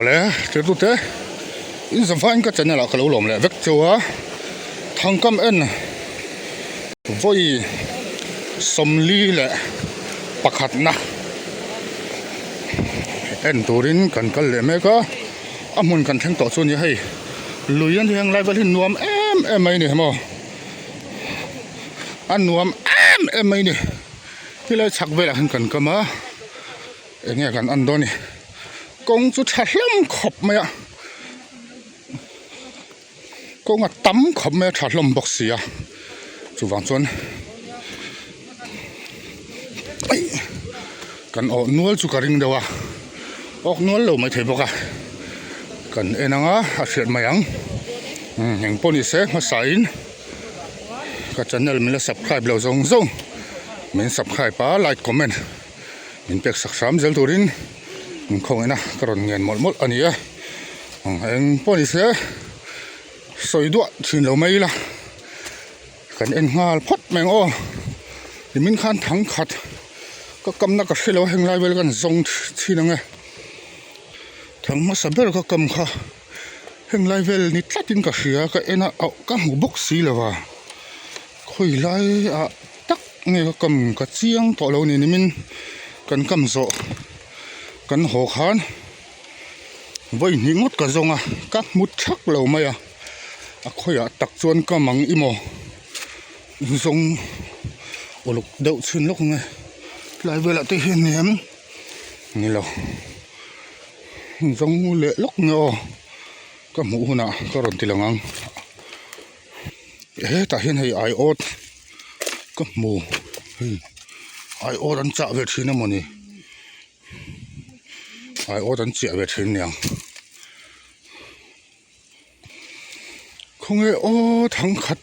lẽ thế tôi thế in sản phẩm cái chân này là cái lỗ lỏng lẽ vết châu á thằng cam en với sâm ly lẽ bạc hạt na en turin cần cái lẽ mấy cái muốn cần thằng tổ chuột như hay lùi anh thằng lại vẫn hình nuông em ấy nè mà anh nuông em ấy nè thì lại chắc về là hình cần cầm á nghe cần ăn đó nè công chút chặt lắm khop mày à công à tắm khop mày chặt lắm bọc xì à chú vàng chuan ấy cần ổ nuôi chú cả ring đâu à ổ nuôi lâu mày thấy bọc à cần em á chuyện mày ăn những poni xe mà sign cái channel mình là subscribe lâu rong rong mình subscribe pa like comment mình biết sắc sámzel turin không ai na còn nghe một anh ấy anh poni xe soi đuổi chuyện lâu mấy là cần em ngal phốt mèo ô thì mình khăn thắng khát có cầm na cái xe lâu hành lại với cái rong chi năng nghe thằng mà sắp biết có cầm khá hành lại với nít lát tin cái xe cái em ao cái mũ bốc xí là vào khơi lại tắc nghe có cầm cái chiang tỏ lâu này mình cần cầm rộ cần hồ khán với những ngót cả rong các mút chắc lâu mấy khơi tắc chuan cái măng imo rong ở lúc đậu xuyên lúc này lại về lại tới hiện ném như là rong lệ lúc nhỏ cái mũ nè cái rồng tì lăng ta hiện hay ai ốt cái mũ ai ốt ăn chả về thiên mà nè ai ốt ăn chả về thiên nè không nghe ô thằng khát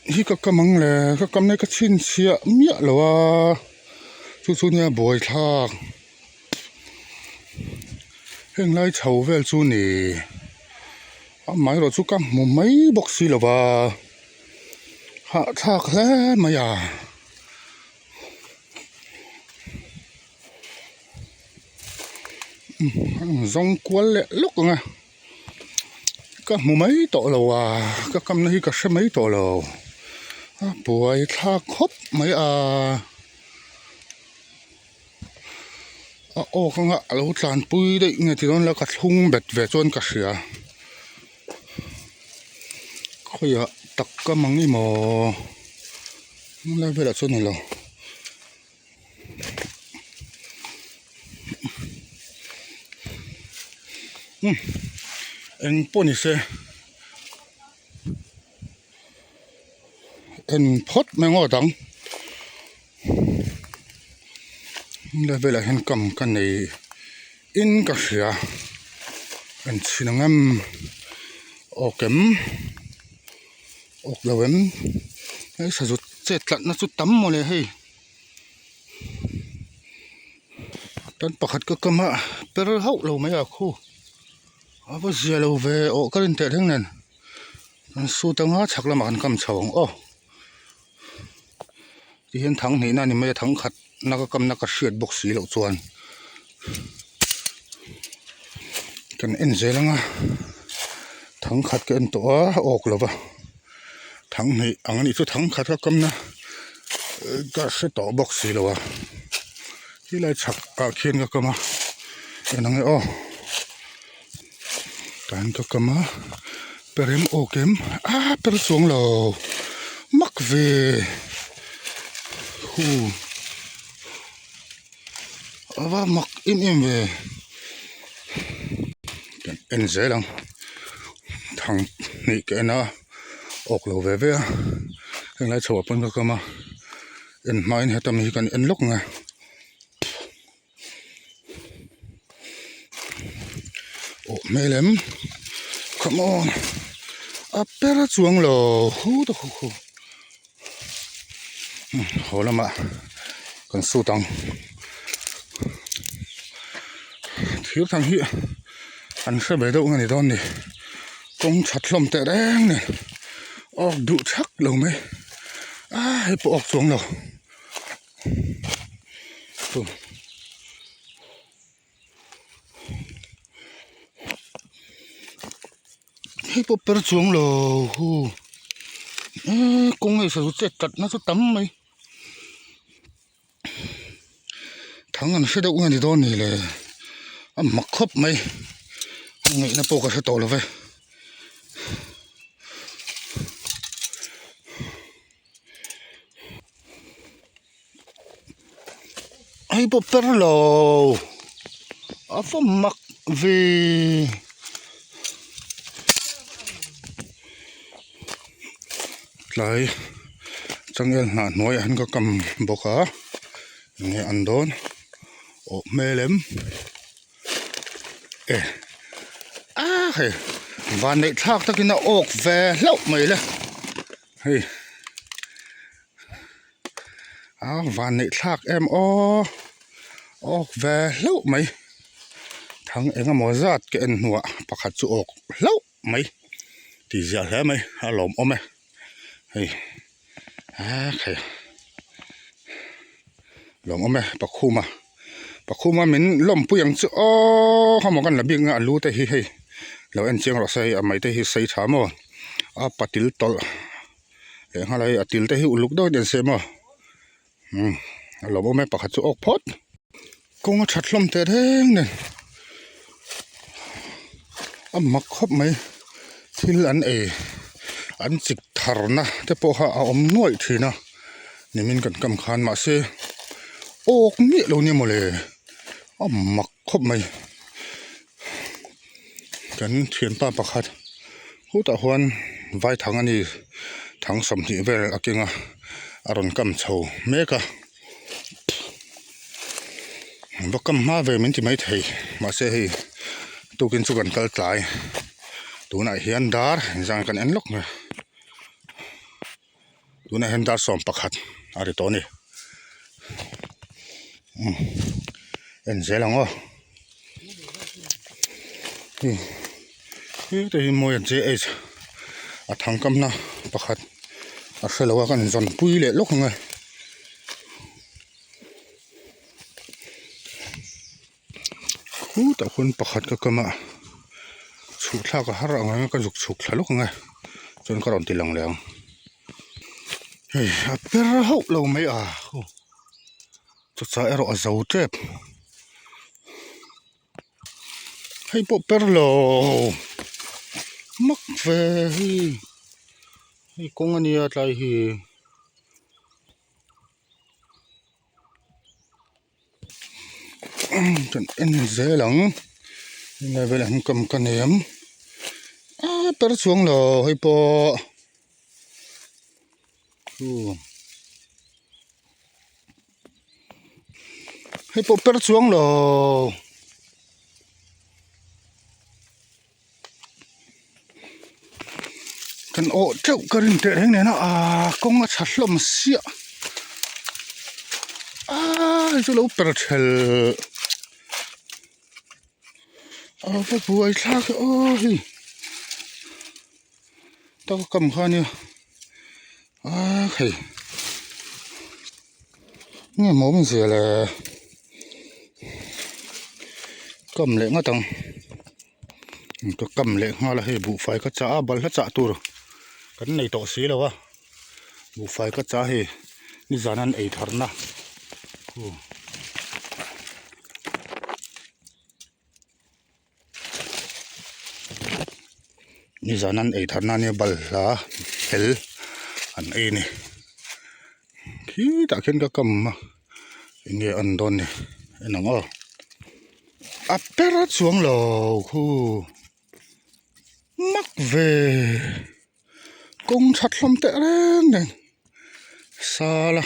hi cái măng lệ cái cầm này cái chín xịa miết rồi chú nha bồi thác hiện lại chầu về chú nè máy rồi chú cầm một mấy bọc xì là và hạ thác thế mà rong cuốn lẹ lúc nghe cái một mấy tổ lầu cái cầm này cái mấy tổ lầu bồi thác khóc mấy ô không ạ lâu tràn bụi đấy nghe thì nó là cái thùng bẹt về chôn cả sữa khơi tắc cái măng đi mà lại về là chôn này rồi anh poni xe anh phốt mấy ngõ đắng lại về là anh cầm cái này in cả sữa anh xin ngâm ổ kém ổ đầu em ấy sử dụng chết lợn nó chút tắm mà này hay tân bạc hạt cơ cầm per hậu lâu mấy khu bây giờ lâu về ổ cái điện thoại này số tăng hết chắc là mà anh cầm chồng thì hiện thằng này nè mấy thằng khát nó có cầm nó có sượt bốc xí lậu chuồn cần in dễ lắm thằng khát cái anh tổ ốc rồi vào thằng này anh ấy số thằng khát có cầm nó cái sẽ tổ bốc xí rồi thì lại chắc khiên cái cầm cái này cái cầm perem okem per xuống lầu mắc về và mặc im về em dễ lắm thằng này cái nó ốc lầu về anh lại chụp bên cái mà em mai hết tầm cần em lúc nghe ồ mê lắm come on per xuống lầu hú hổ lắm còn su tăng thiếu thằng hiện anh sẽ bể đậu này đón này công chặt lồng tệ đen này đủ chắc lầu mấy hay bộ ọc xuống lầu hay bộ per chuông lo hu cũng hay sao chết chặt nó tắm mày thằng anh sẽ đâu nghe đi đó này là mặc khóc mày nghĩ là bộ cái sẽ to là vậy hay bộ per lo phô mặc về lại chẳng em là nói anh có cầm bọc á nghe ăn đón ổ mê lắm ê hay và này thác ta cái nó ốc về lâu mày là hay và này thác em ốc về lâu mày thằng em có mua giặt cái anh hùa bạc hạt chú ốc lâu mày thì giờ thế mày lỏm ôm mày hay hay lỏm ôm mày bạc khu mà mình lỏm bùi yang chú không có là biếng lú thế hay lâu anh chiang rồi say mày thế hi say thảm mà patil tol để hai lại til thế hi uluk đó đến xem mà lỏm ôm mày bạc hạt chú ốc pot cũng có chặt lỏm thế này mặc khóc mày thì anh chích thở na thế bộ ha nuôi thì na nên mình cần cầm khăn mà xe ốc miệng lâu như mà lệ mặc khóc mày cần thiền pa bạc hạt hút ta hoan vài tháng anh đi tháng sầm thì về là kinh rồi cầm chầu mấy cả và cầm ma về mình chỉ mấy thầy mà xe thì tôi kiến chú gần tới trái tôi này hiện dar rằng cần ăn lốc này tôi này hiện dar xóm bạc hạt ở đây này ăn dễ lắm ô thì mua ăn dễ ấy thằng cầm na bạc hạt phải là cái dọn bùi lệ lốc này ta khôn bạc hạt cái cầm chụp thác cái hara ngay cái dục chụp thác lúc ngay cho nên cái đòn tì lằng lẹng hey per hậu lâu mấy cho sai rồi giàu chết hay bộ per lâu mắc về hay công anh ấy lại hi chân anh dễ lắm này về là không cầm cái ném per xuống rồi hay bộ hay bộ per xuống rồi chân ô chậu cái hình thế này nó công nó chặt lắm xịa chỗ lâu per chel cái bùi thác ôi tao cầm khăn nha khỉ nghe máu mình gì là cầm lệ ngắt tầng tôi cầm lệ hoa là hệ vụ phải có chả bắn hết chả tu rồi cái này to xí đâu vụ phải có chả hệ đi ra ăn ấy thật na đi ra ăn ấy thật na nè bal là hell ăn ấy nè khi ta khen cái cầm mà nghe ăn đòn nè nó ngó per xuống lầu khu mắc về công chặt lắm tệ lên này xa là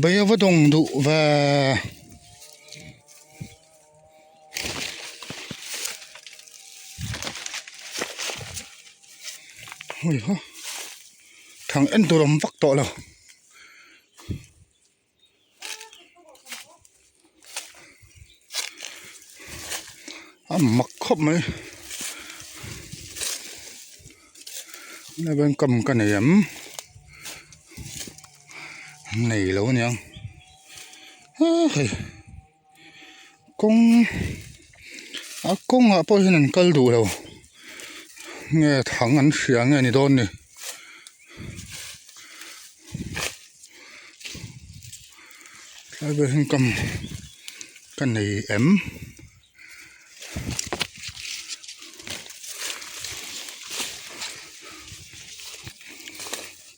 bây giờ vẫn đồng đủ và ôi ha thằng anh tôi làm vắt to là mặc khóc mấy này bên cầm cái này ấm này lâu nhá công à công à bôi hình câu đủ đâu nghe thằng ăn xiang nghe này đôn này lại về hình cầm cái này em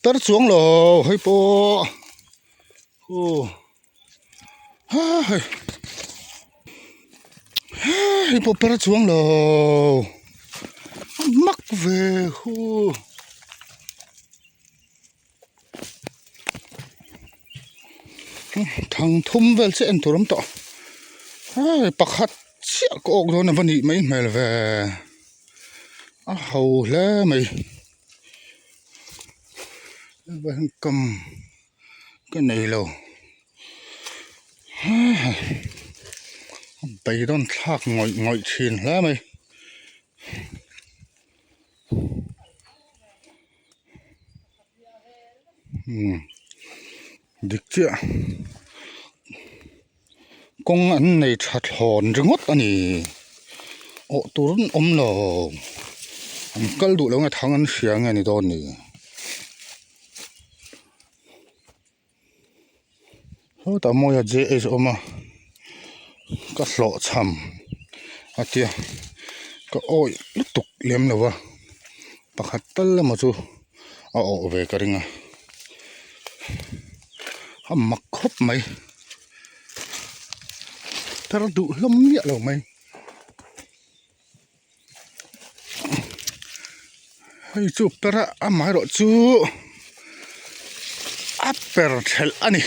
tớ xuống rồi hay po ô hay po tớ xuống rồi mắc về ô thằng thum về sẽ ăn tụi lắm tọ bạc hạt sẽ có ốc đó là vấn đề mấy mày là về hầu lẽ mày về cầm cái này lâu bầy đón thác ngồi ngồi trên lẽ mày địch chưa công ăn này chặt hòn rừng ngót anh nhỉ ộ tôi rất lò cân đủ lâu ngày tháng ăn xiang ngày này đòn nè hô tao mua ya dễ ấy mà cái lọ chầm à tia cái ôi lúc tục liếm đâu vợ bạc hạt tơ là mà chú ộ về cái rừng à mặc khóc mày tao đủ lắm nhẹ đâu mày hay chú pera amai rồi chú apper thel ani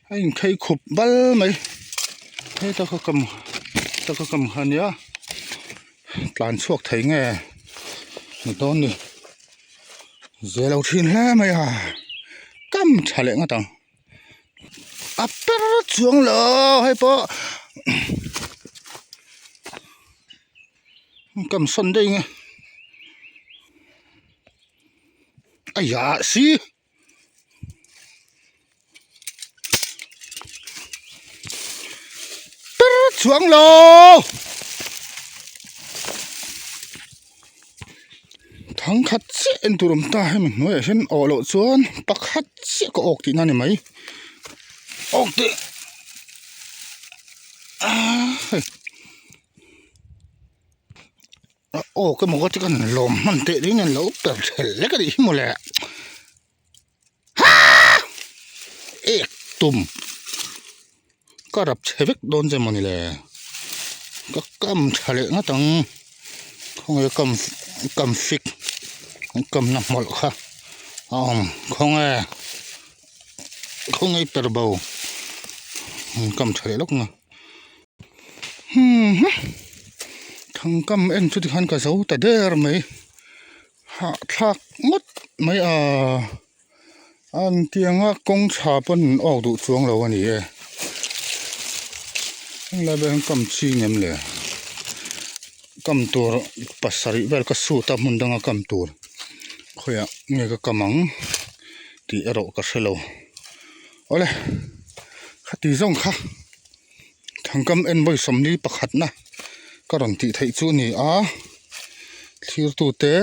anh thấy khục bal mày thế tao có cầm hẳn nhá tàn suộc thấy nghe người to nè giờ đầu tiên là mày à cắm trả lệ ngã tầng apper xuống lò hay po cầm xuân đây nghe ai dạ xí xuống lô thằng khát chết tụi chúng ta hay mình nói xem ở lộ xuống bắt khát chết có ốc thì nào mấy ốc thì ô cái một cái con lồmมันtệ đấy nên lỗ bẹt lấy cái gì một lẹ ha ê tùm có đập chế vết đôn cho mình lẹ có cầm trả lệ nó tăng không ai cầm phịch cầm nằm một khác không ai bẹt bầu cầm trả lệ lúc nào thằng cầm em chút thì hắn cả dấu tại đây mày hạ thạc mất mấy anh tiếng công trả bên ổ tụ xuống lâu anh ấy là bên cầm chi nhầm lệ cầm tour pasari vel ka su ta mun danga cầm tour khoya nghe cái cầm mắng thì ở độ cái selo ole khát tí rong khá thằng cầm em với sầm đi bạc hạt na các đồng thị thấy chú này thiêu tụ tế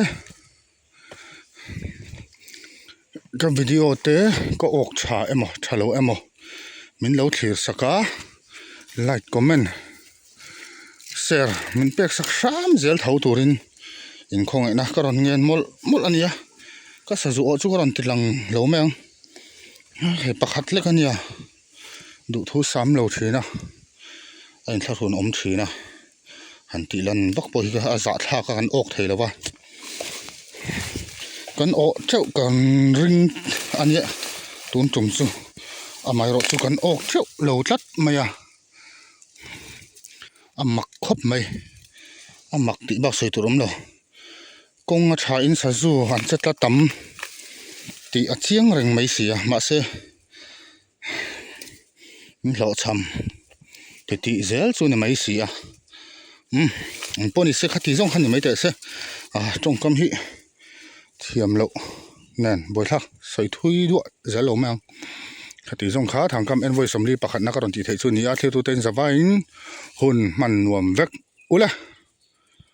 cái video tế có ốc trả em trả lâu em mình lâu thiệt sắc like comment share mình biết sắc sám dễ thấu tụ rin in không ấy na các đồng nghe một anh ya các sử dụng chú các đồng thịt lằng lâu mang cái bạc hạt lấy cái này đủ thu sám lâu thế na anh thắc hồn ôm thế na hắn tỷ lần bắc bồi cái giả thà cái hắn ốc thấy là vậy cái ốc chéo cái ring anh ấy tuôn trùng xuống mày rồi chú cái ốc chéo lâu lát mày mặc khóc mày mặc tỷ bác sợi tụi lắm rồi công trả in sa du hắn chất là tắm tỷ chiang rừng mấy xì mà sẽ lộ chầm thì tỷ dễ chú này mấy xì bọn sẽ khát tí rong khăn mấy tệ sẽ trong cam hị thiềm lộ nền bồi thắc sợi thui đuổi giá lỗ mang khati zong kha thangkam envoy somli pakhat na karon ti thei chu ni a thil tu ten zawain hun man nuam vek ula